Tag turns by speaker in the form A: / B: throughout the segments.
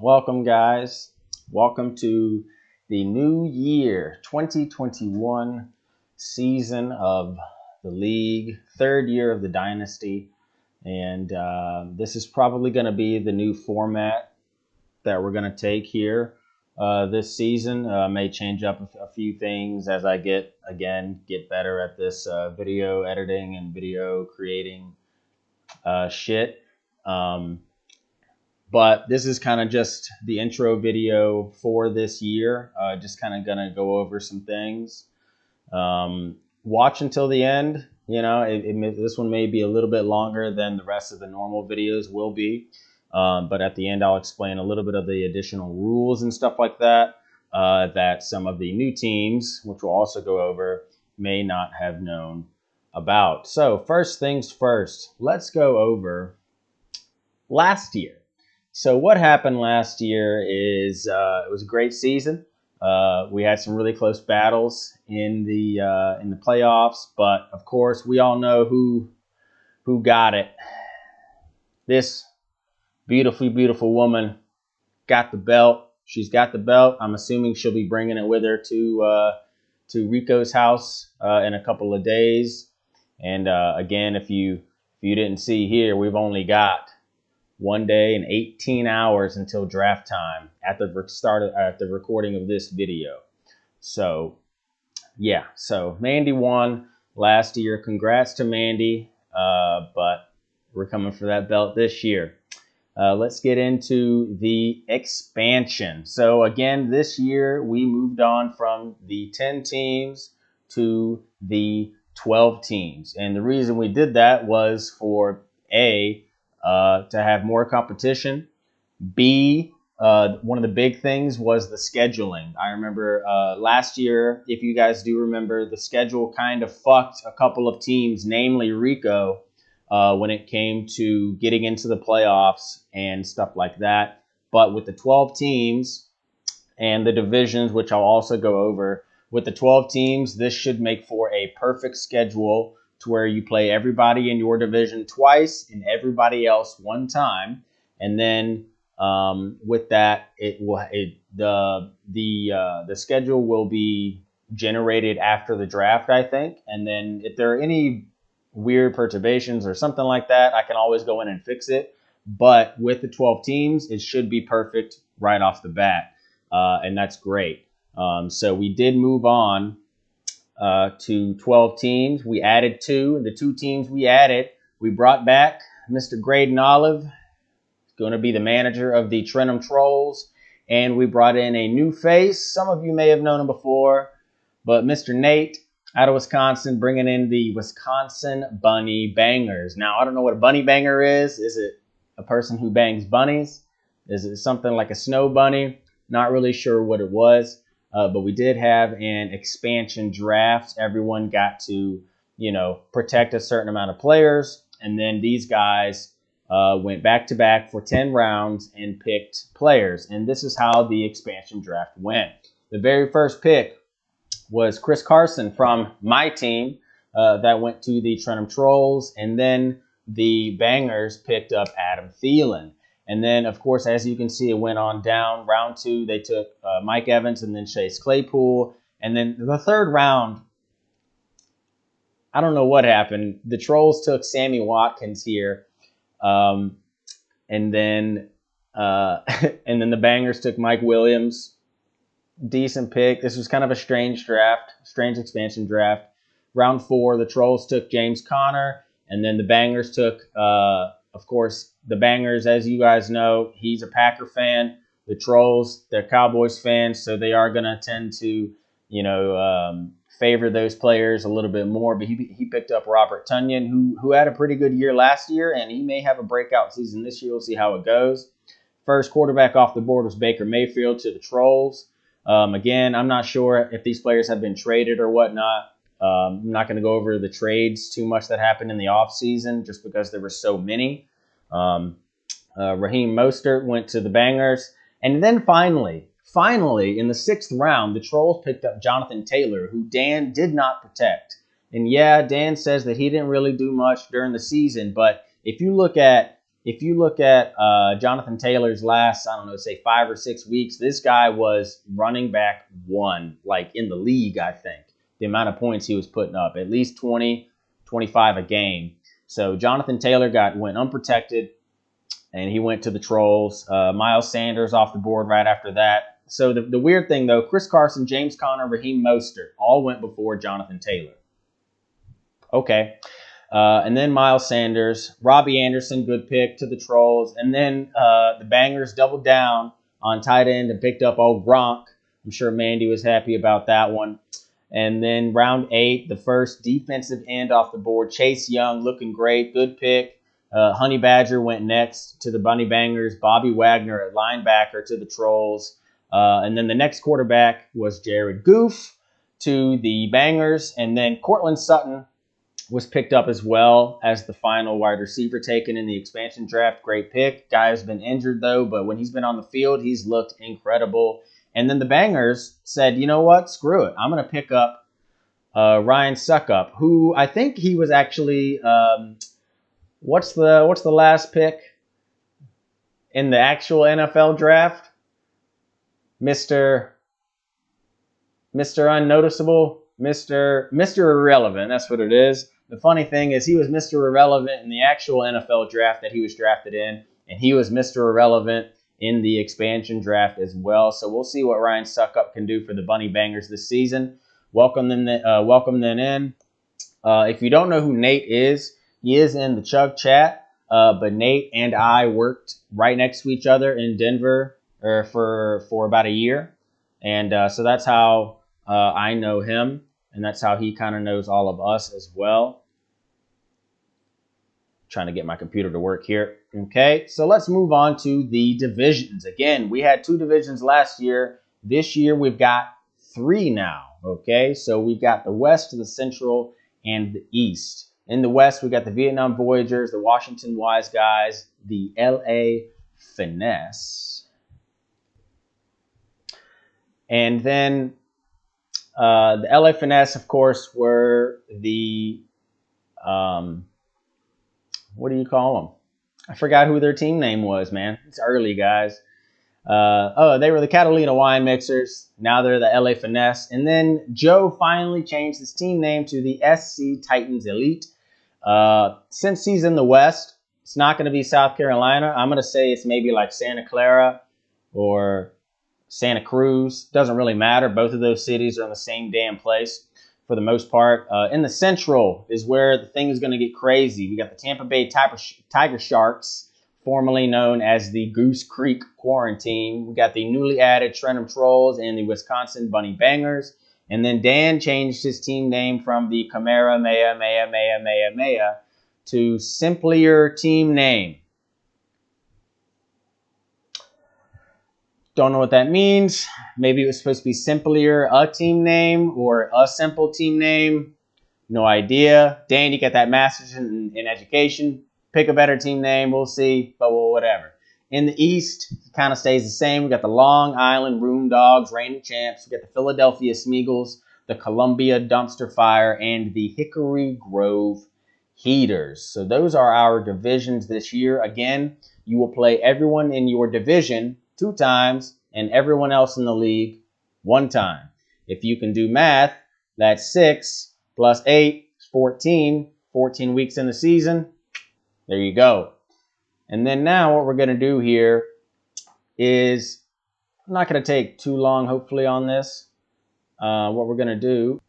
A: Welcome, guys. Welcome to the new year, 2021 season of the league, third year of the dynasty. And this is probably going to be the new format that we're going to take here this season. May change up a few things as I get better at this video editing and video creating shit. But this is kind of just the intro video for this year. Just kind of going to go over some things. Watch until the end. You know, this one may be a little bit longer than the rest of the normal videos will be. But at the end, I'll explain a little bit of the additional rules and stuff like that that some of the new teams, which we'll also go over, may not have known about. So first things first, let's go over last year. So what happened last year is it was a great season. We had some really close battles in the playoffs, but of course we all know who got it. This beautiful woman got the belt. She's got the belt. I'm assuming she'll be bringing it with her to Rico's house in a couple of days. And again, if you didn't see here, we've only got 1 day and 18 hours until draft time at the recording of this video. So yeah, so Mandy won last year. Congrats to Mandy, but we're coming for that belt this year. Let's get into the expansion. So again, this year we moved on from the 10 teams to the 12 teams. And the reason we did that was for to have more competition. B, one of the big things was the scheduling. I remember last year, if you guys do remember, the schedule kind of fucked a couple of teams, namely Rico, when it came to getting into the playoffs and stuff like that. But with the 12 teams and the divisions, which I'll also go over, with the 12 teams, this should make for a perfect schedule to where you play everybody in your division twice and everybody else one time, and then with that, the schedule will be generated after the draft, I think. And then if there are any weird perturbations or something like that, I can always go in and fix it. But with the 12 teams, it should be perfect right off the bat, and that's great. So we did move on to 12 teams. We added 2. The 2 teams we added, we brought back Mr. Graydon Olive. He's going to be the manager of the Trentham Trolls. And we brought in a new face. Some of you may have known him before, but Mr. Nate out of Wisconsin, bringing in the Wisconsin Bunny Bangers. Now, I don't know what a bunny banger is. Is it a person who bangs bunnies? Is it something like a snow bunny? Not really sure what it was. But we did have an expansion draft. Everyone got to, protect a certain amount of players. And then these guys went back-to-back for 10 rounds and picked players. And this is how the expansion draft went. The very first pick was Chris Carson from my team that went to the Trentham Trolls. And then the Bangers picked up Adam Thielen. And then, of course, as you can see, it went on down. Round 2, they took Mike Evans and then Chase Claypool. And then the third round, I don't know what happened. The Trolls took Sammy Watkins here. And then the Bangers took Mike Williams. Decent pick. This was kind of a strange draft, strange expansion draft. Round 4, the Trolls took James Conner. And then the Bangers took, of course, the Bangers, as you guys know, he's a Packer fan. The Trolls, they're Cowboys fans, so they are going to tend to, favor those players a little bit more. But he picked up Robert Tonyan, who had a pretty good year last year, and he may have a breakout season this year. We'll see how it goes. First quarterback off the board was Baker Mayfield to the Trolls. Again, I'm not sure if these players have been traded or whatnot. I'm not going to go over the trades too much that happened in the offseason just because there were so many. Raheem Mostert went to the Bangers. And then finally, in the 6th round, the Trolls picked up Jonathan Taylor, who Dan did not protect. And yeah, Dan says that he didn't really do much during the season. But if you look at if you look at Jonathan Taylor's last, I don't know, say 5 or 6 weeks, this guy was running back 1, like in the league, I think. The amount of points he was putting up, at least 20, 25 a game. So Jonathan Taylor went unprotected, and he went to the Trolls. Miles Sanders off the board right after that. So the weird thing, though, Chris Carson, James Conner, Raheem Mostert all went before Jonathan Taylor. Okay. And then Miles Sanders, Robbie Anderson, good pick to the Trolls. And then the Bangers doubled down on tight end and picked up old Gronk. I'm sure Mandy was happy about that one. And then round 8, the first defensive end off the board, Chase Young, looking great, good pick. Honey Badger went next to the Bunny Bangers. Bobby Wagner at linebacker to the Trolls. And then the next quarterback was Jared Goff to the Bangers. And then Cortland Sutton was picked up as well as the final wide receiver taken in the expansion draft. Great pick. Guy has been injured, though, but when he's been on the field, he's looked incredible. And then the Bangers said, you know what? Screw it. I'm going to pick up Ryan Suckup, who I think he was actually what's the last pick in the actual NFL draft? Mr. Unnoticeable, Mr. Irrelevant. That's what it is. The funny thing is he was Mr. Irrelevant in the actual NFL draft that he was drafted in, and he was Mr. Irrelevant in the expansion draft as well. So we'll see what Ryan Suckup can do for the Bunny Bangers this season. Welcome them in. If you don't know who Nate is, he is in the Chug chat. But Nate and I worked right next to each other in Denver for about a year. And so that's how I know him. And that's how he kind of knows all of us as well. Trying to get my computer to work here. Okay, so let's move on to the divisions. Again, we had 2 divisions last year. This year we've got 3 now. Okay, so we've got the West, the Central, and the East. In the West, we got the Vietnam Voyagers, the Washington Wise Guys, the LA Finesse. And then the LA Finesse, of course, were the, what do you call them? I forgot who their team name was, man. It's early, guys. They were the Catalina Wine Mixers. Now they're the LA Finesse. And then Joe finally changed his team name to the SC Titans Elite. Since he's in the West, it's not going to be South Carolina. I'm going to say it's maybe like Santa Clara or Santa Cruz. Doesn't really matter. Both of those cities are in the same damn place for the most part. In the Central is where the thing is going to get crazy. We got the Tampa Bay Tiger Sharks, formerly known as the Goose Creek Quarantine. We got the newly added Trenton Trolls and the Wisconsin Bunny Bangers. And then Dan changed his team name from the Kamehameha to Simplier Team Name. Don't know what that means. Maybe it was supposed to be Simplier a team name or a simple team name. No idea. Dan, you got that master's in education. Pick a better team name. We'll see. But well, whatever. In the East, it kind of stays the same. We got the Long Island Room Dogs, reigning champs. We got the Philadelphia Smeagol's, the Columbia Dumpster Fire, and the Hickory Grove Heaters. So those are our divisions this year. Again, you will play everyone in your division 2 times and everyone else in the league 1 time. If you can do math, that's 6 plus 8 is 14. 14 weeks in the season. There you go. And then now what we're going to do here is, I'm not going to take too long, hopefully, on this. What we're going to do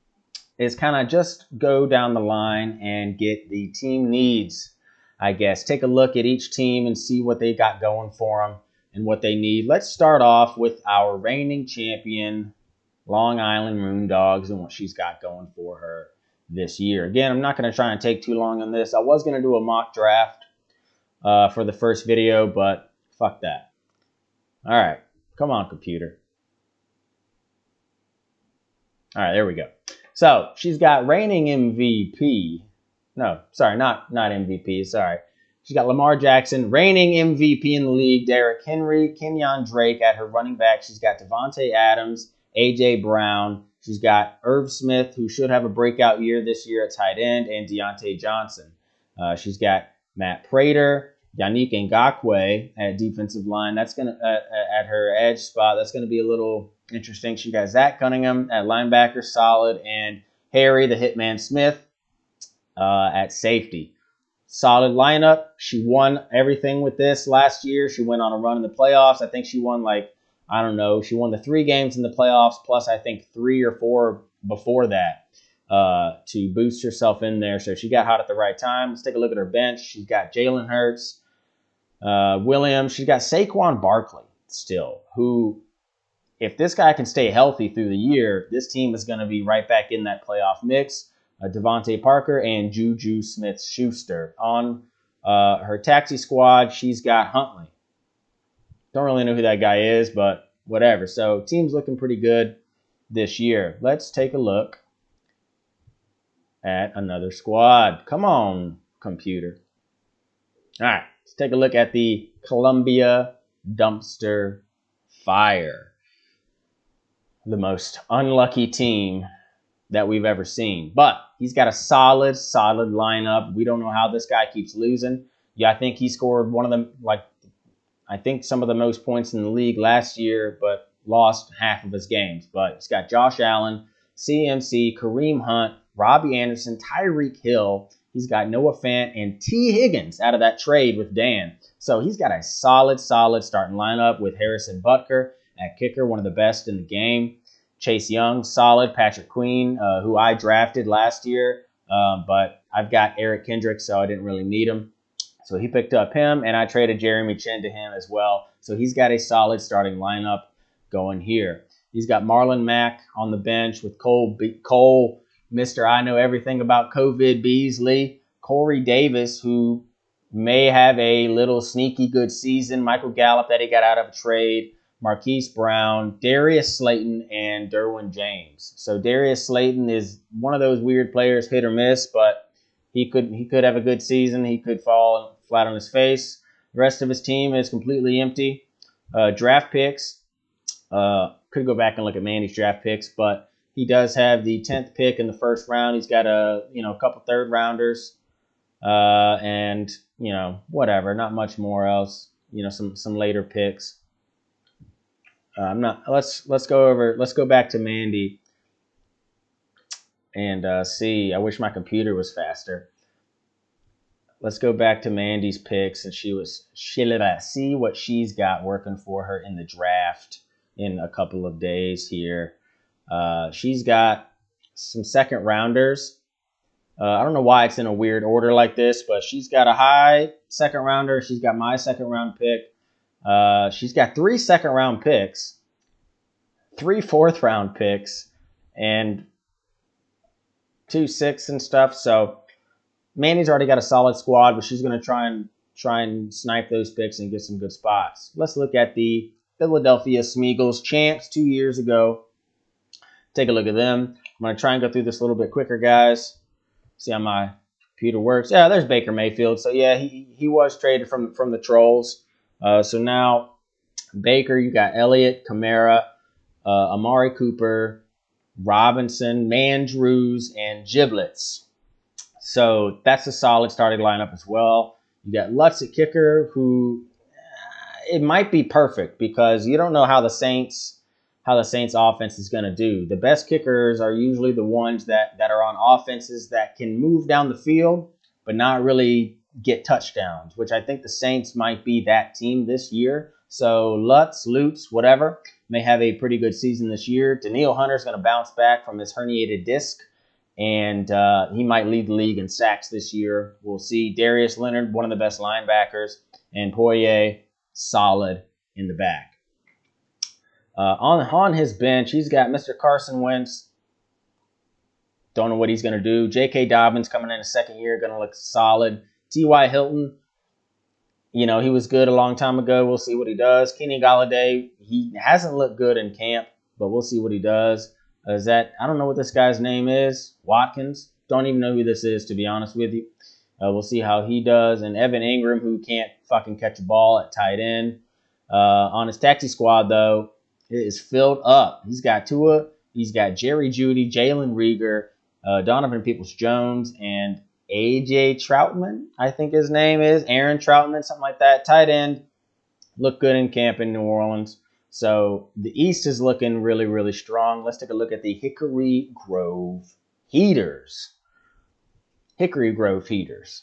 A: is kind of just go down the line and get the team needs, I guess. Take a look at each team and see what they got going for them and what they need. Let's start off with our reigning champion, Long Island Moondogs, and what she's got going for her this year. Again, I'm not going to try and take too long on this. I was going to do a mock draft for the first video, but fuck that. All right, come on, computer. All right, there we go. So she's got reigning MVP. No, sorry, not MVP. Sorry. She's got Lamar Jackson, reigning MVP in the league. Derrick Henry, Kenyon Drake at her running back. She's got Devontae Adams, A.J. Brown. She's got Irv Smith, who should have a breakout year this year at tight end, and Deontay Johnson. She's got Matt Prater Yannick Ngakoue at defensive line. That's going to, at her edge spot, that's going to be a little interesting. She got Zach Cunningham at linebacker, solid, and Harry, the Hitman Smith, at safety. Solid lineup. She won everything with this last year. She went on a run in the playoffs. I think she won she won the 3 games in the playoffs, plus I think 3 or 4 before that to boost herself in there. So she got hot at the right time. Let's take a look at her bench. She's got Jalen Hurts, Williams. She's got Saquon Barkley still, who, if this guy can stay healthy through the year, this team is going to be right back in that playoff mix. Devontae Parker and Juju Smith-Schuster. On her taxi squad, she's got Huntley. Don't really know who that guy is, but whatever. So team's looking pretty good this year. Let's take a look at another squad. Come on, computer. All right, let's take a look at the Columbia Dumpster Fire. The most unlucky team that we've ever seen. But he's got a solid lineup. We don't know how this guy keeps losing. Yeah, I think he scored I think some of the most points in the league last year, but lost half of his games. But he's got Josh Allen, CMC, Kareem Hunt, Robbie Anderson, Tyreek Hill. He's got Noah Fant and T. Higgins out of that trade with Dan. So he's got a solid starting lineup with Harrison Butker at kicker, one of the best in the game. Chase Young, solid. Patrick Queen, who I drafted last year, but I've got Eric Kendricks, so I didn't really need him. So he picked up him, and I traded Jeremy Chin to him as well. So he's got a solid starting lineup going here. He's got Marlon Mack on the bench with Cole, Mr. I know everything about COVID Beasley, Corey Davis, who may have a little sneaky good season, Michael Gallup that he got out of a trade, Marquise Brown, Darius Slayton, and Derwin James. So Darius Slayton is one of those weird players, hit or miss, but he could have a good season. He could fall flat on his face. The rest of his team is completely empty. Draft picks, could go back and look at Mandy's draft picks, but he does have the 10th pick in the first round. He's got a couple third rounders, and whatever, not much more else. Some later picks. Let's go back to Mandy and see. I wish my computer was faster. Let's go back to Mandy's picks, and see what she's got working for her in the draft in a couple of days here. She's got some second rounders. I don't know why it's in a weird order like this, but she's got a high second rounder. She's got my second round pick. She's got 3 second round picks, 3 fourth round picks, and 2 sixths and stuff. So Mandy's already got a solid squad, but she's going to try and snipe those picks and get some good spots. Let's look at the Philadelphia Smeagol's champs 2 years ago. Take a look at them. I'm going to try and go through this a little bit quicker, guys. See how my computer works. Yeah, there's Baker Mayfield. So yeah, he was traded from the Trolls. So now Baker, you got Elliott, Kamara, Amari Cooper, Robinson, Mandrews, and Giblets. So that's a solid starting lineup as well. You got Lutz at kicker, who it might be perfect because you don't know how the Saints offense is going to do. The best kickers are usually the ones that are on offenses that can move down the field but not really get touchdowns, which I think the Saints might be that team this year. So Lutz, whatever, may have a pretty good season this year. Danielle Hunter's going to bounce back from his herniated disc, and he might lead the league in sacks this year. We'll see. Darius Leonard, one of the best linebackers, and Poirier, solid in the back. On his bench, he's got Mr. Carson Wentz. Don't know what he's going to do. J.K. Dobbins coming in his second year, going to look solid. T.Y. Hilton, he was good a long time ago. We'll see what he does. Kenny Golladay, he hasn't looked good in camp, but we'll see what he does. I don't know what this guy's name is. Watkins. Don't even know who this is, to be honest with you. We'll see how he does. And Evan Ingram, who can't fucking catch a ball at tight end. On his taxi squad, though, it is filled up. He's got Tua. He's got Jerry Jeudy, Jalen Reagor, Donovan Peoples-Jones, and AJ Troutman, I think his name is. Aaron Troutman, something like that. Tight end. Looked good in camp in New Orleans. So the East is looking really, really strong. Let's take a look at the Hickory Grove Heaters. Hickory Grove Heaters.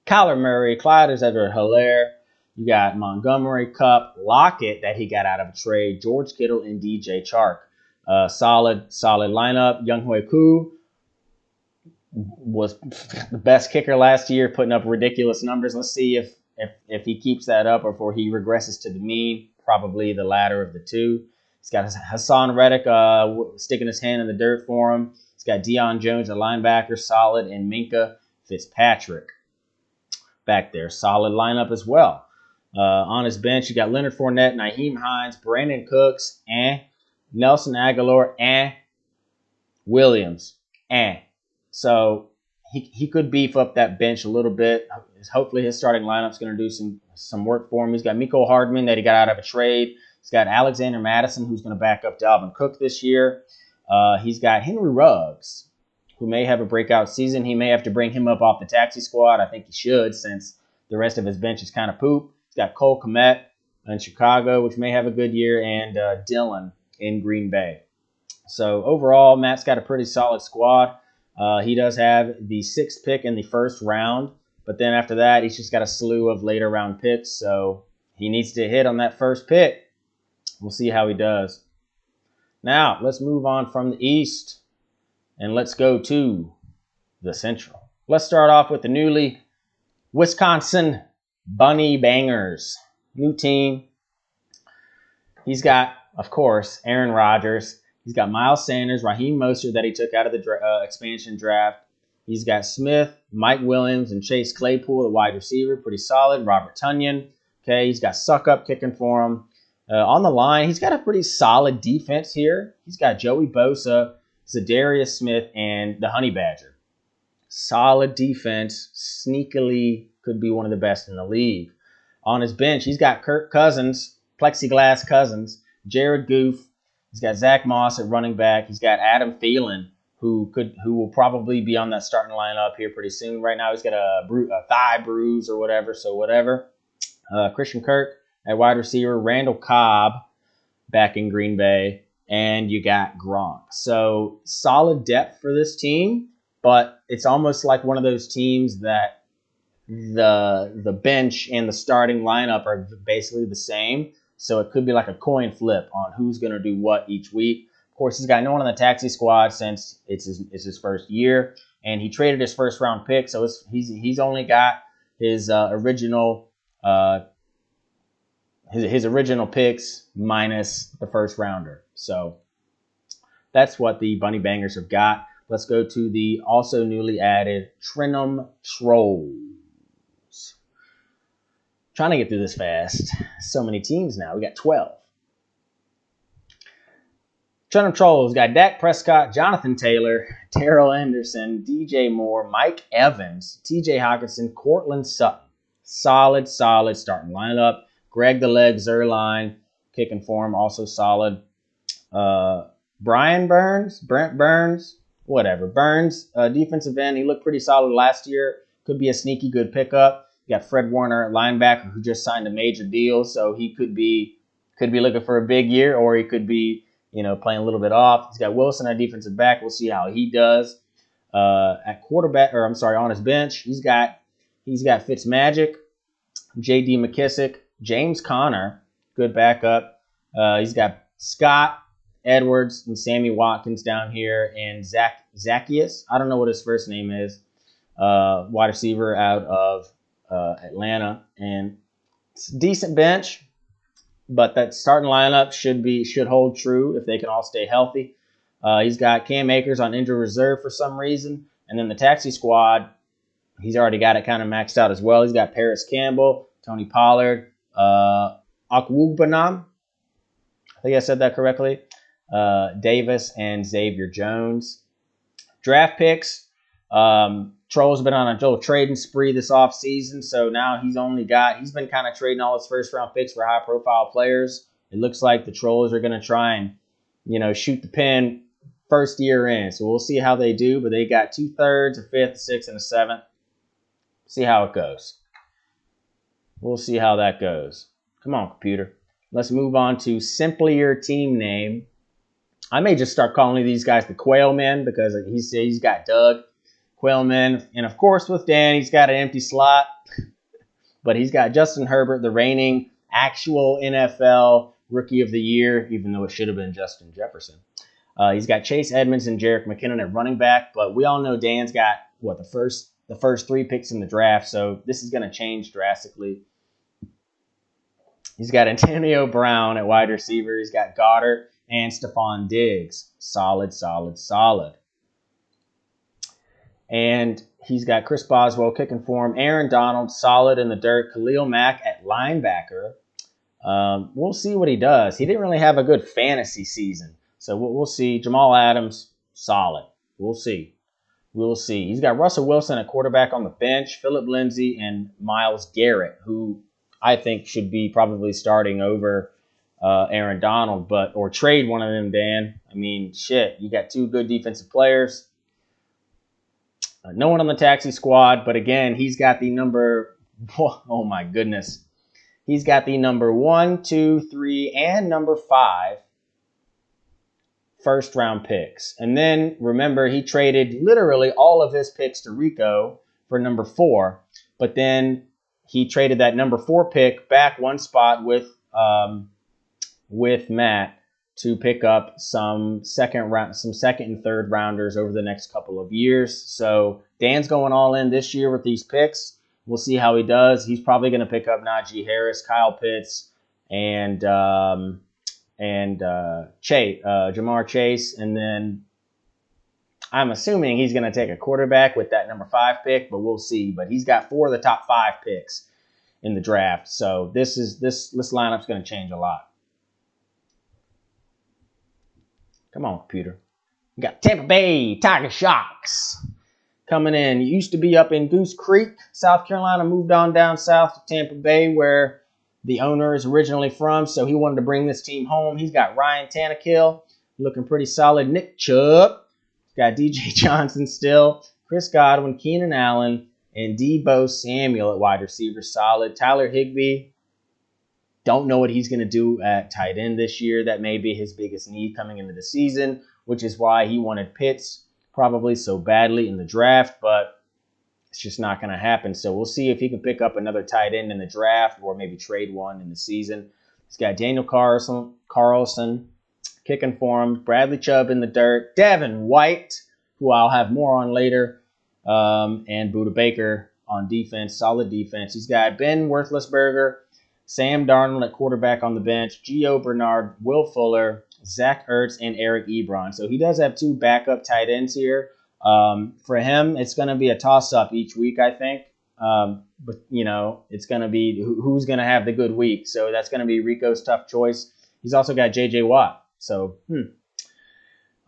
A: Kyler Murray, Clyde Edwards-Helaire. You got Montgomery, Cup, Lockett that he got out of a trade, George Kittle, and DJ Chark. Solid lineup. Younghoe Koo was the best kicker last year, putting up ridiculous numbers. Let's see if he keeps that up or if he regresses to the mean. Probably the latter of the two. He's got Hassan Reddick sticking his hand in the dirt for him. He's got Deion Jones, a linebacker, solid, and Minka Fitzpatrick back there. Solid lineup as well. On his bench, you got Leonard Fournette, Nyheim Hines, Brandon Cooks, Nelson Aguilar, Williams, So he could beef up that bench a little bit. Hopefully his starting lineup's going to do some work for him. He's got Mecole Hardman that he got out of a trade. He's got Alexander Madison, who's going to back up Dalvin Cook this year. He's got Henry Ruggs, who may have a breakout season. He may have to bring him up off the taxi squad. I think he should, since the rest of his bench is kind of poop. He's got Cole Kmet in Chicago, which may have a good year, and Dillon in Green Bay. So overall, Matt's got a pretty solid squad. He does have the 6th pick in the first round, but then after that, he's just got a slew of later round picks. So he needs to hit on that first pick. We'll see how he does. Now, let's move on from the East, and let's go to the Central. Let's start off with the newly Wisconsin Bunny Bangers. New team. He's got, of course, Aaron Rodgers. He's got Miles Sanders, Raheem Mostert that he took out of the expansion draft. He's got Smith, Mike Williams, and Chase Claypool, the wide receiver. Pretty solid. Robert Tonyan. Okay, he's got Suckup kicking for him. On the line, he's got a pretty solid defense here. He's got Joey Bosa, Zadarius Smith, and the Honey Badger. Solid defense. Sneakily could be one of the best in the league. On his bench, he's got Kirk Cousins, Plexiglass Cousins, Jared Goff. He's got Zach Moss at running back. He's got Adam Thielen, who will probably be on that starting lineup here pretty soon. Right now, he's got a thigh bruise or whatever, so whatever. Christian Kirk at wide receiver, Randall Cobb back in Green Bay, and you got Gronk. So solid depth for this team, but it's almost like one of those teams that the bench and the starting lineup are basically the same. So it could be like a coin flip on who's going to do what each week. Of course, he's got no one on the taxi squad since it's his first year, and he traded his first round pick, so he's only got his original picks minus the first rounder. So that's what the Bunny Bangers have got. Let's go to the also newly added Trenum Trolls. Trying to get through this fast. So many teams now. We got 12. Trenum Trolls got Dak Prescott, Jonathan Taylor, Terrell Henderson, DJ Moore, Mike Evans, TJ Hawkinson, Cortland Sutton. Solid starting lineup. Greg the Leg Zerline kicking for him, also solid. Brent Burns, whatever. Burns, defensive end. He looked pretty solid last year. Could be a sneaky good pickup. You got Fred Warner at linebacker, who just signed a major deal, so he could be looking for a big year, or he could be, playing a little bit off. He's got Wilson at defensive back. We'll see how he does. At quarterback, on his bench, he's got Fitzmagic, J.D. McKissick, James Conner, good backup. He's got Scott Edwards and Sammy Watkins down here, and Zacchaeus. I don't know what his first name is. Wide receiver out of Atlanta, and it's a decent bench, but that starting lineup should hold true if they can all stay healthy. He's got Cam Akers on injury reserve for some reason, and then the taxi squad, he's already got it kind of maxed out as well. He's got Paris Campbell, Tony Pollard, Akwubanam, I think I said that correctly, Davis, and Xavier Jones. Draft picks. Troll's been on a little trading spree this offseason, so now he's been kind of trading all his first round picks for high profile players. It looks like the Trolls are going to try and, shoot the pen first year in. So we'll see how they do. But they got 2/3, a 5th, a 6th, and a 7th. See how it goes. We'll see how that goes. Come on, computer. Let's move on to simply your team name. I may just start calling these guys the Quail Men because he's got Doug, Quail Men. And, of course, with Dan, he's got an empty slot. But he's got Justin Herbert, the reigning actual NFL Rookie of the Year, even though it should have been Justin Jefferson. He's got Chase Edmonds and Jerick McKinnon at running back. But we all know Dan's got, the first 3 picks in the draft. So this is going to change drastically. He's got Antonio Brown at wide receiver. He's got Goddard and Stephon Diggs. Solid, solid, solid. And he's got Chris Boswell kicking for him. Aaron Donald, solid in the dirt. Khalil Mack at linebacker. We'll see what he does. He didn't really have a good fantasy season. So we'll see. Jamal Adams, solid. We'll see. We'll see. He's got Russell Wilson at quarterback on the bench. Phillip Lindsay and Myles Garrett, who I think should be probably starting over Aaron Donald, or trade one of them, Dan. I mean, shit, you got 2 good defensive players. No one on the taxi squad, but again, he's got the number, oh my goodness. He's got the number 1, 2, 3, and number 5 first-round picks. And then, remember, he traded literally all of his picks to Rico for number 4, but then he traded that number 4 pick back 1 spot with Matt to pick up some second and third rounders over the next couple of years. So Dan's going all in this year with these picks. We'll see how he does. He's probably going to pick up Najee Harris, Kyle Pitts, and Jamar Chase, and then I'm assuming he's going to take a quarterback with that number 5 pick, but we'll see. But he's got 4 of the top 5 picks in the draft, so this lineup's going to change a lot. Come on, computer. We got Tampa Bay Tiger Sharks coming in. He used to be up in Goose Creek, South Carolina, moved on down south to Tampa Bay, where the owner is originally from, so he wanted to bring this team home. He's got Ryan Tannehill, looking pretty solid. Nick Chubb, got DJ Johnson still, Chris Godwin, Keenan Allen, and Deebo Samuel at wide receiver, solid. Tyler Higbee, don't know what he's going to do at tight end this year. That may be his biggest need coming into the season, which is why he wanted Pitts probably so badly in the draft, but it's just not going to happen. So we'll see if he can pick up another tight end in the draft or maybe trade one in the season. He's got Daniel Carlson kicking for him, Bradley Chubb in the dirt, Devin White, who I'll have more on later, and Budda Baker on defense, solid defense. He's got Ben Roethlisberger, Sam Darnold at quarterback on the bench, Gio Bernard, Will Fuller, Zach Ertz, and Eric Ebron. So he does have 2 backup tight ends here. For him, it's going to be a toss-up each week, I think. But, it's going to be who's going to have the good week. So that's going to be Rico's tough choice. He's also got J.J. Watt. So,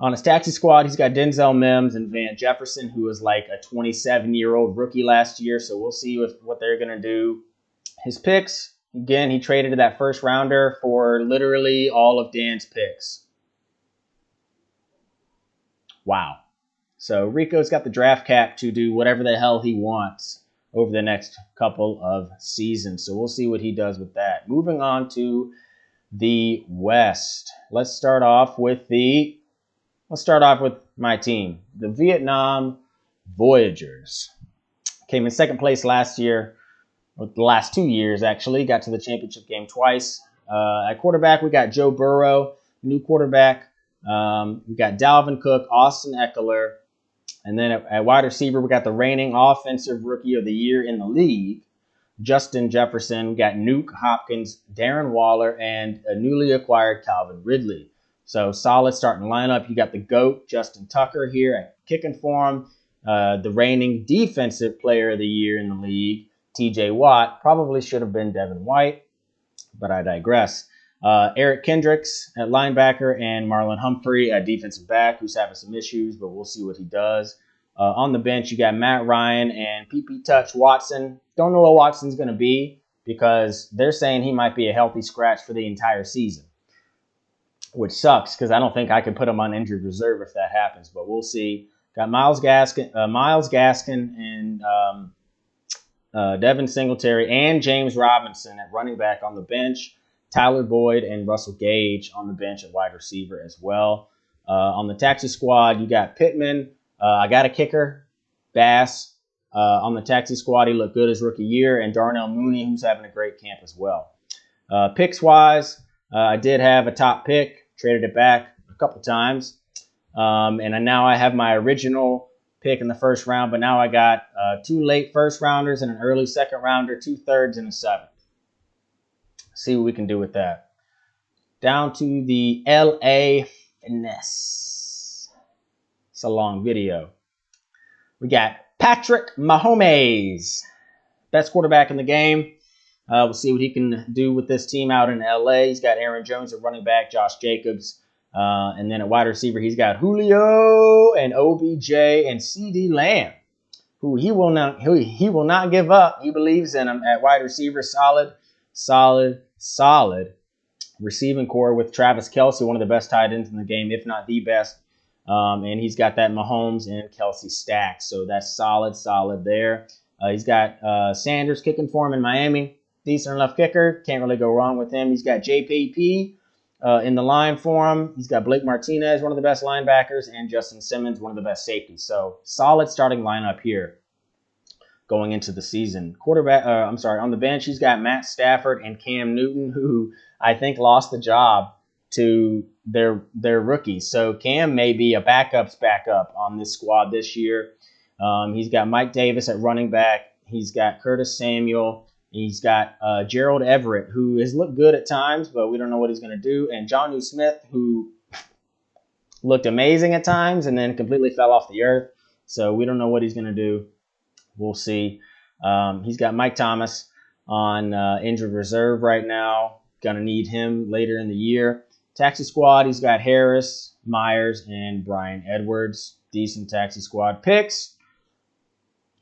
A: on his taxi squad, he's got Denzel Mims and Van Jefferson, who was like a 27-year-old rookie last year. So we'll see what they're going to do. His picks, again, he traded that first rounder for literally all of Dan's picks. Wow. So Rico's got the draft cap to do whatever the hell he wants over the next couple of seasons. So we'll see what he does with that. Moving on to the West. Let's start off with my team, the Vietnam Voyagers. Came in second place last year, or the last 2 years actually. Got to the championship game twice. At quarterback, we got Joe Burrow, new quarterback. We got Dalvin Cook, Austin Eckler. And then at wide receiver, we got the reigning offensive rookie of the year in the league, Justin Jefferson. We got Nuke Hopkins, Darren Waller, and a newly acquired Calvin Ridley. So solid starting lineup. You got the GOAT, Justin Tucker, here at kicking for him. The reigning defensive player of the year in the league, TJ Watt. Probably should have been Devin White, but I digress. Eric Kendricks at linebacker and Marlon Humphrey at defensive back, who's having some issues, but we'll see what he does. On the bench, you got Matt Ryan and PP Touch Watson. Don't know what Watson's going to be because they're saying he might be a healthy scratch for the entire season. which sucks because I don't think I can put him on injured reserve if that happens, but we'll see. Got Miles Gaskin, and Devin Singletary and James Robinson at running back on the bench. Tyler Boyd and Russell Gage on the bench at wide receiver as well. On the taxi squad, you got Pittman. I got a kicker, Bass. On the taxi squad, he looked good his rookie year, and Darnell Mooney, who's having a great camp as well. Picks-wise, I did have a top pick, traded it back a couple times, and now I have my original pick in the first round, but now I got 2 late first rounders and an early second rounder, 2 thirds, and a 7th. See what we can do with that. Down to the LA Finesse. It's a long video. We got Patrick Mahomes, best quarterback in the game. We'll see what he can do with this team out in LA. He's got Aaron Jones at running back, Josh Jacobs, and then at wide receiver, he's got Julio and OBJ and CD Lamb, who he will not give up. He believes in him at wide receiver. Solid receiving core with Travis Kelce, one of the best tight ends in the game, if not the best. And he's got that Mahomes and Kelce stack, so that's solid there. He's got Sanders kicking for him in Miami. Decent enough kicker. Can't really go wrong with him. He's got JPP in the line for him. He's got Blake Martinez, one of the best linebackers, and Justin Simmons, one of the best safeties. So solid starting lineup here going into the season. On the bench, he's got Matt Stafford and Cam Newton, who I think lost the job to their rookies. So Cam may be a backup's backup on this squad this year. He's got Mike Davis at running back. He's got Curtis Samuel. He's got Gerald Everett, who has looked good at times, but we don't know what he's going to do. And Jonnu Smith, who looked amazing at times and then completely fell off the earth. So we don't know what he's going to do. We'll see. He's got Mike Thomas on injured reserve right now. Going to need him later in the year. Taxi squad, he's got Harris, Myers, and Brian Edwards. Decent taxi squad picks.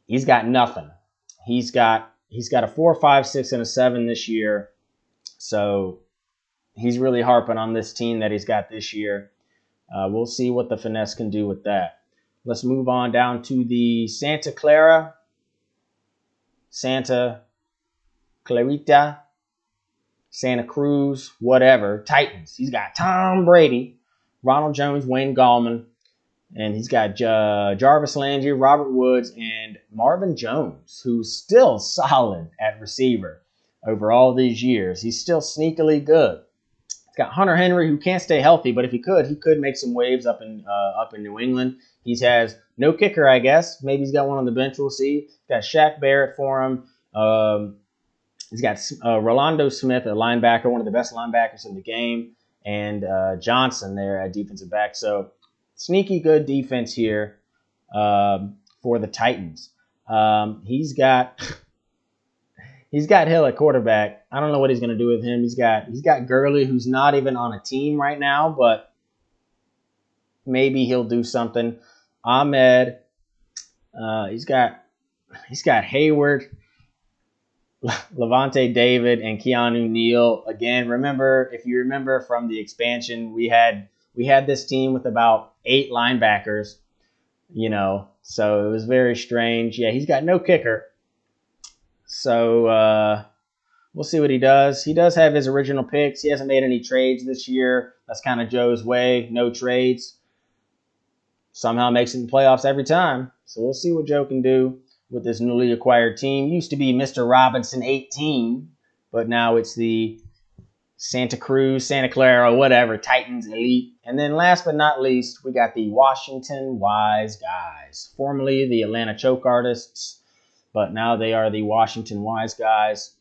A: He's got nothing. He's got a 4, 5, 6, and a 7 this year. So he's really harping on this team that he's got this year. We'll see what the finesse can do with that. Let's move on down to the Santa Clarita, Santa Cruz, whatever, Titans. He's got Tom Brady, Ronald Jones, Wayne Gallman, and he's got Jarvis Landry, Robert Woods, and Marvin Jones, who's still solid at receiver over all these years. He's still sneakily good. He's got Hunter Henry, who can't stay healthy, but if he could make some waves up in New England. He has no kicker, I guess. Maybe he's got one on the bench. We'll see. He's got Shaq Barrett for him. He's got Rolando Smith, a linebacker, one of the best linebackers in the game, and Johnson there at defensive back. So sneaky good defense here for the Titans. He's got Hill at quarterback. I don't know what he's going to do with him. He's got Gurley, who's not even on a team right now, but maybe he'll do something. Ahmed, he's got Hayward, Levante David, and Keanu Neal. Again, if you remember from the expansion, we had this team with about 8 linebackers, so it was very strange. Yeah, he's got no kicker. So we'll see what he does. He does have his original picks. He hasn't made any trades this year. That's kind of Joe's way. No trades. Somehow makes it in the playoffs every time. So we'll see what Joe can do with this newly acquired team. Used to be Mr. Robinson 18, but now it's the Santa Cruz, Santa Clara, whatever, Titans Elite. And then last but not least, we got the Washington Wise Guys, formerly the Atlanta Choke Artists, but now they are the Washington Wise Guys.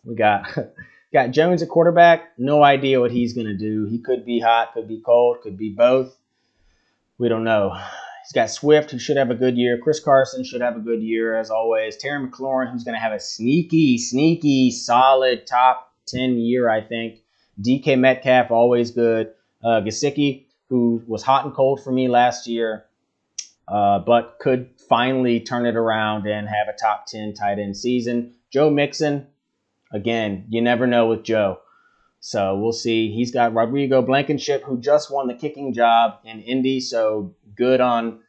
A: We got Jones at quarterback. No idea what he's going to do. He could be hot, could be cold, could be both. We don't know. He's got Swift, who should have a good year. Chris Carson should have a good year, as always. Terry McLaurin, who's going to have a sneaky, solid top 10 year, I think. DK Metcalf, always good. Gesicki, who was hot and cold for me last year, but could finally turn it around and have a top 10 tight end season. Joe Mixon, again, you never know with Joe. So we'll see. He's got Rodrigo Blankenship, who just won the kicking job in Indy. So good on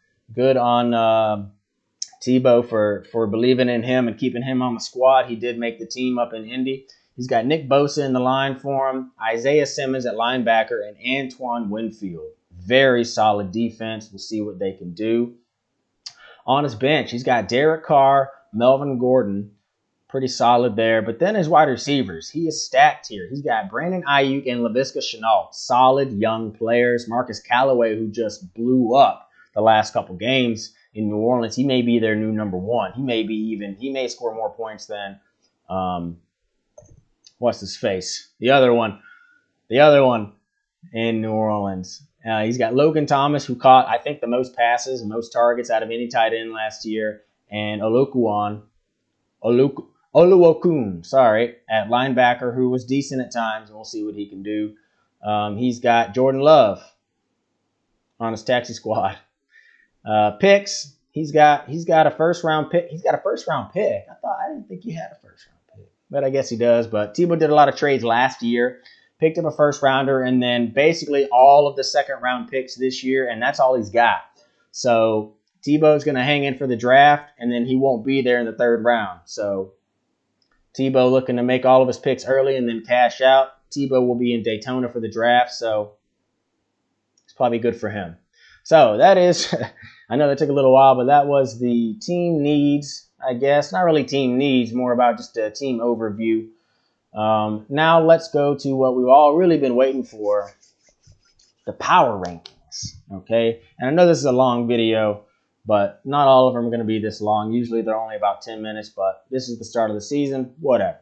A: Tebow for believing in him and keeping him on the squad. He did make the team up in Indy. He's got Nick Bosa in the line for him, Isaiah Simmons at linebacker, and Antoine Winfield. Very solid defense. We'll see what they can do. On his bench, he's got Derek Carr, Melvin Gordon. Pretty solid there. But then his wide receivers, he is stacked here. He's got Brandon Ayuk and Laviska Shenault. Solid young players. Marcus Callaway, who just blew up the last couple games in New Orleans. He may be their new number one. He may score more points than what's his face? The other one in New Orleans. He's got Logan Thomas, who caught, I think, the most passes and most targets out of any tight end last year, and Oluokun, at linebacker, who was decent at times, and we'll see what he can do. He's got Jordan Love on his taxi squad. Picks, he's got a first round pick. He's got a first round pick. I didn't think he had a first round pick, but I guess he does. But Tebow did a lot of trades last year, picked up a first rounder, and then basically all of the second round picks this year, and that's all he's got. So Tebow's going to hang in for the draft, and then he won't be there in the third round. So Tebow looking to make all of his picks early and then cash out. Tebow will be in Daytona for the draft, so it's probably good for him. So that is, I know that took a little while, but that was the team needs, I guess. Not really team needs, more about just a team overview. Now let's go to what we've all really been waiting for, the power rankings, okay? And I know this is a long video, but not all of them are going to be this long. Usually they're only about 10 minutes, but this is the start of the season, whatever.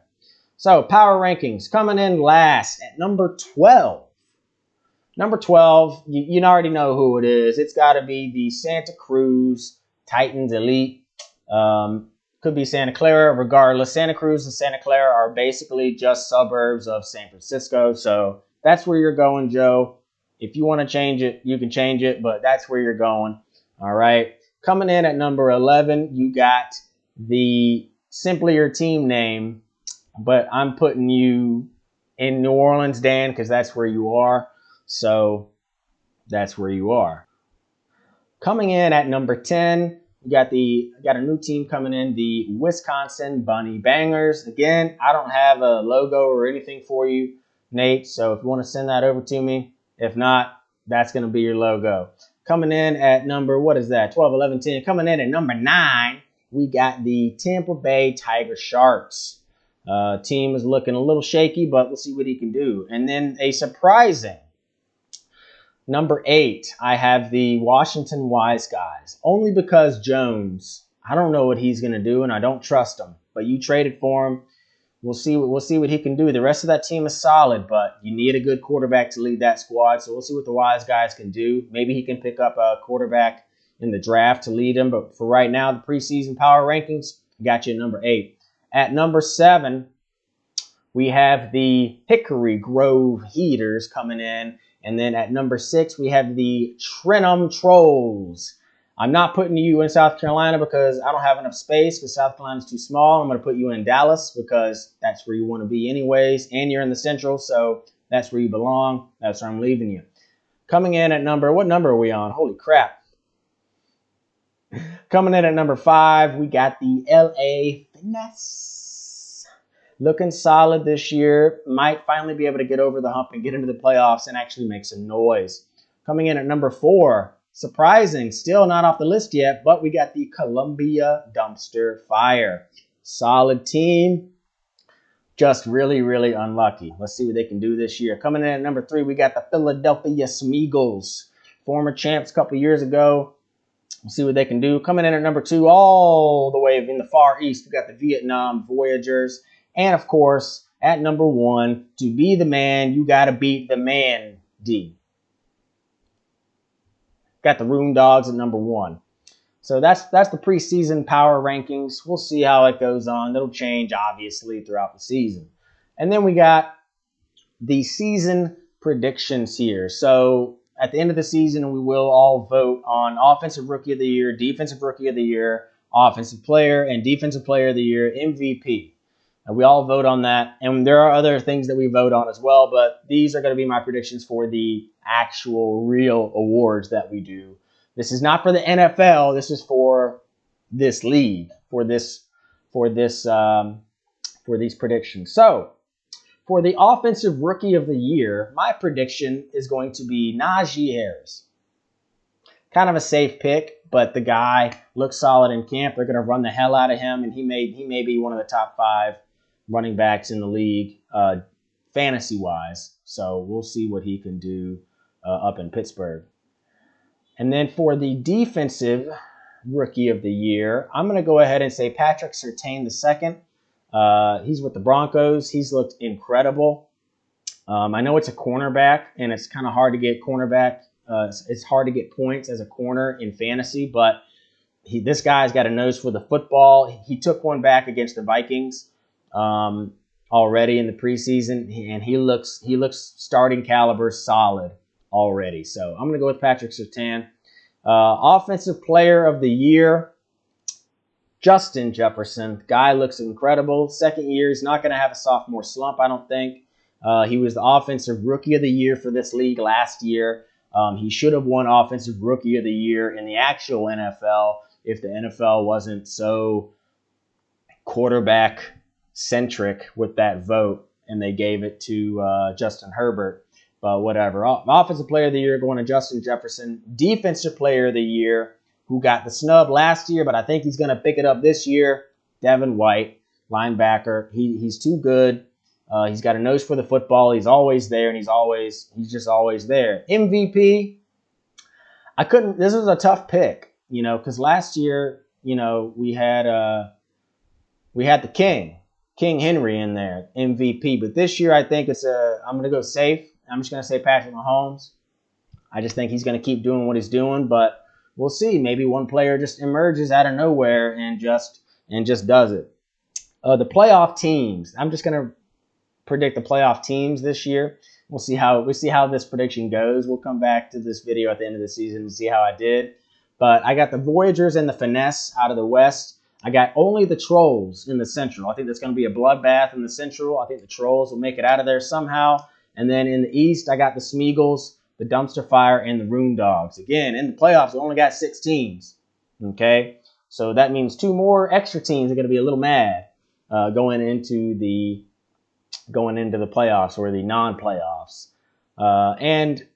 A: So power rankings coming in last at number 12. Number 12, you already know who it is. It's got to be the Santa Cruz Titans Elite. Could be Santa Clara, regardless. Santa Cruz and Santa Clara are basically just suburbs of San Francisco. So that's where you're going, Joe. If you want to change it, you can change it, but that's where you're going. All right. Coming in at number 11, you got the simply your team name, but I'm putting you in New Orleans, Dan, because that's where you are. So that's where you are. Coming in at number 10, we got a new team coming in, the Wisconsin Bunny Bangers. Again, I don't have a logo or anything for you, Nate, so if you want to send that over to me, if not, that's going to be your logo. Coming in at number, 12, 11, 10. Coming in at number 9, we got the Tampa Bay Tiger Sharks. Team is looking a little shaky, but we'll see what he can do. And then a surprising number 8, I have the Washington Wise Guys. Only because Jones, I don't know what he's going to do, and I don't trust him. But you traded for him. We'll see what he can do. The rest of that team is solid, but you need a good quarterback to lead that squad. So we'll see what the Wise Guys can do. Maybe he can pick up a quarterback in the draft to lead him. But for right now, the preseason power rankings got you at number 8. At number 7, we have the Hickory Grove Heaters coming in. And then at number 6, we have the Trenum Trolls. I'm not putting you in South Carolina because I don't have enough space because South Carolina is too small. I'm going to put you in Dallas because that's where you want to be anyways. And you're in the Central, so that's where you belong. That's where I'm leaving you. Coming in at what number are we on? Holy crap. Coming in at number 5, we got the LA Finesse. Looking solid this year. Might finally be able to get over the hump and get into the playoffs and actually make some noise. Coming in at number 4, surprising, still not off the list yet, but we got the Columbia Dumpster Fire. Solid team, just really, really unlucky. Let's see what they can do this year. Coming in at number 3, we got the Philadelphia Smeagol's. Former champs a couple years ago. We'll see what they can do. Coming in at number 2, all the way in the far east, we got the Vietnam Voyagers. And, of course, at number 1, to be the man, you got to beat the man, D. Got the Room Dogs at number 1. So that's the preseason power rankings. We'll see how it goes on. It'll change, obviously, throughout the season. And then we got the season predictions here. So at the end of the season, we will all vote on Offensive Rookie of the Year, Defensive Rookie of the Year, Offensive Player, and Defensive Player of the Year, MVP. We all vote on that, and there are other things that we vote on as well, but these are going to be my predictions for the actual real awards that we do. This is not for the NFL. This is for this league, for these predictions. So, for the Offensive Rookie of the Year, my prediction is going to be Najee Harris. Kind of a safe pick, but the guy looks solid in camp. They're going to run the hell out of him, and he may be one of the top 5 running backs in the league, fantasy-wise. So we'll see what he can do up in Pittsburgh. And then for the Defensive Rookie of the Year, I'm going to go ahead and say Patrick Surtain II. He's with the Broncos. He's looked incredible. I know it's a cornerback, and it's kind of hard to get cornerback. It's hard to get points as a corner in fantasy, but this guy's got a nose for the football. He took one back against the Vikings already in the preseason, and he looks starting caliber solid already. So I'm going to go with Patrick Surtain. Offensive Player of the Year, Justin Jefferson. Guy looks incredible. Second year, he's not going to have a sophomore slump, I don't think. He was the Offensive Rookie of the Year for this league last year. He should have won Offensive Rookie of the Year in the actual NFL if the NFL wasn't so quarterback-centric with that vote, and they gave it to Justin Herbert. But whatever. Offensive Player of the Year going to Justin Jefferson. Defensive Player of the Year, who got the snub last year, but I think he's going to pick it up this year, Devin White, linebacker. He's too good. He's got a nose for the football. He's always there, and he's just always there. MVP, this was a tough pick, because last year, we had the King Henry in there, MVP. But this year, I think I'm going to go safe. I'm just going to say Patrick Mahomes. I just think he's going to keep doing what he's doing, but we'll see. Maybe one player just emerges out of nowhere and just does it. The playoff teams. I'm just going to predict the playoff teams this year. We'll see how this prediction goes. We'll come back to this video at the end of the season and see how I did. But I got the Voyagers and the Finesse out of the West. I got only the Trolls in the Central. I think there's going to be a bloodbath in the Central. I think the Trolls will make it out of there somehow. And then in the East, I got the Smeagol's, the Dumpster Fire, and the Room Dogs. Again, in the playoffs, we only got 6 teams. Okay? So that means 2 more extra teams are going to be a little mad going into the playoffs or the non-playoffs. And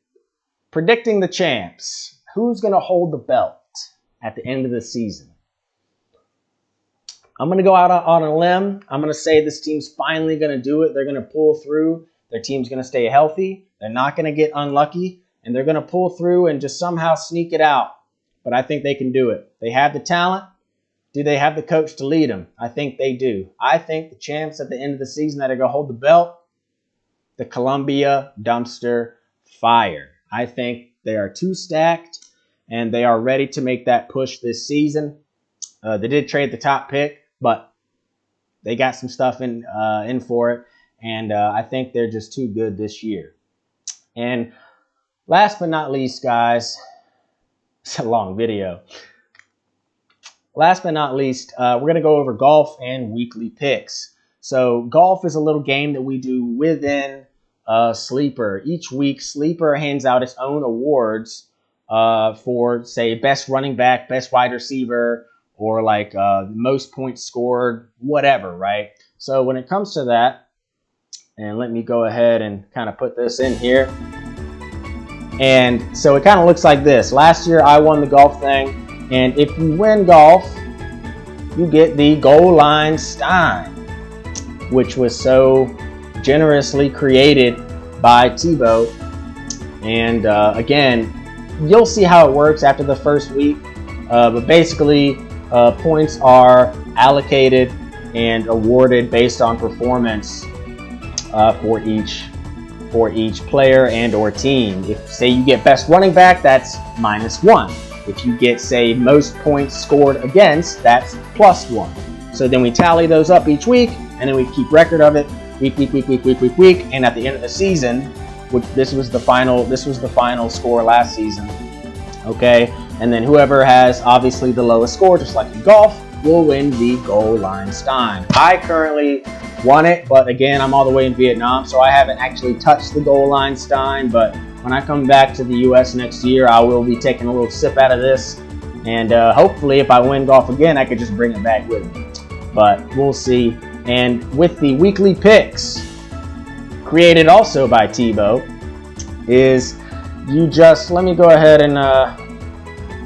A: predicting the champs. Who's going to hold the belt at the end of the season? I'm going to go out on a limb. I'm going to say this team's finally going to do it. They're going to pull through. Their team's going to stay healthy. They're not going to get unlucky. And they're going to pull through and just somehow sneak it out. But I think they can do it. They have the talent. Do they have the coach to lead them? I think they do. I think the champs at the end of the season that are going to hold the belt, the Columbia Dumpster Fire. I think they are too stacked, and they are ready to make that push this season. They did trade the top pick, but they got some stuff in for it, and I think they're just too good this year. And last but not least, guys, it's a long video. Last but not least, we're going to go over golf and weekly picks. So golf is a little game that we do within Sleeper. Each week, Sleeper hands out its own awards for, say, best running back, best wide receiver, or like most points scored, whatever, right? So when it comes to that, and let me go ahead and kind of put this in here. And so it kind of looks like this. Last year, I won the golf thing. And if you win golf, you get the Goal Line Stein, which was so generously created by Tebow. And again, you'll see how it works after the first week. But basically, points are allocated and awarded based on performance for each player and or team. If, say, you get best running back, that's -1. If you get, say, most points scored against, that's +1. So then we tally those up each week, and then we keep record of it week. And at the end of the season, which this was the final score last season. Okay, and then whoever has obviously the lowest score, just like in golf, will win the Goal Line Stein. I currently won it, but again, I'm all the way in Vietnam, so I haven't actually touched the goal line stein. But when I come back to the US next year, I will be taking a little sip out of this, and hopefully if I win golf again, I could just bring it back with me, but we'll see. And with the weekly picks, created also by Tebow, is you just, let me go ahead and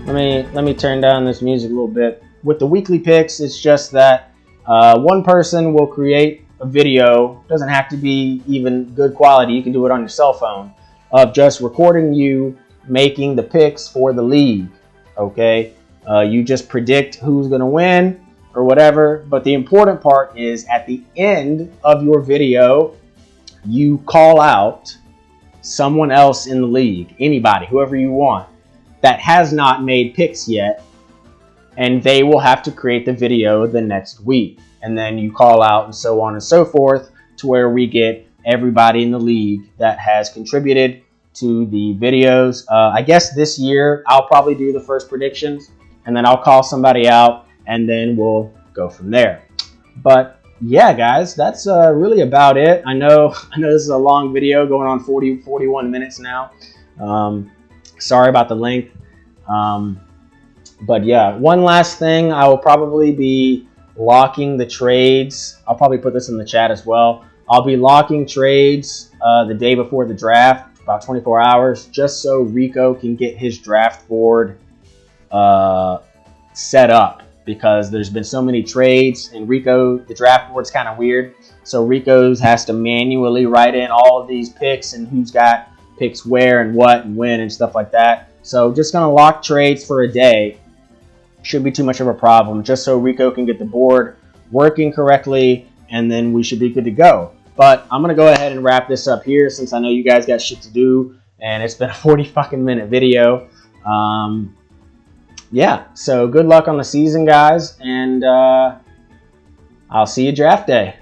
A: let me turn down this music a little bit. With the weekly picks, it's just that one person will create a video, doesn't have to be even good quality, you can do it on your cell phone, of just recording you making the picks for the league, okay? You just predict who's gonna win or whatever, but the important part is at the end of your video, you call out someone else in the league, anybody, whoever you want, that has not made picks yet, and they will have to create the video the next week. And then you call out and so on and so forth to where we get everybody in the league that has contributed to the videos. I guess this year I'll probably do the first predictions, and then I'll call somebody out, and then we'll go from there. But yeah, guys, that's really about it. I know this is a long video going on 41 minutes now. Sorry about the length. But yeah, one last thing, I will probably be locking the trades. I'll probably put this in the chat as well. I'll be locking trades the day before the draft, about 24 hours, just so Rico can get his draft board set up, because there's been so many trades, and Rico, the draft board's kind of weird. So Rico's has to manually write in all of these picks and who's got picks where and what and when and stuff like that. So just gonna lock trades for a day. Shouldn't be too much of a problem, just so Rico can get the board working correctly, and then we should be good to go. But I'm gonna go ahead and wrap this up here, since I know you guys got shit to do, and it's been a 40-fucking-minute video. Yeah, so good luck on the season, guys, and I'll see you draft day.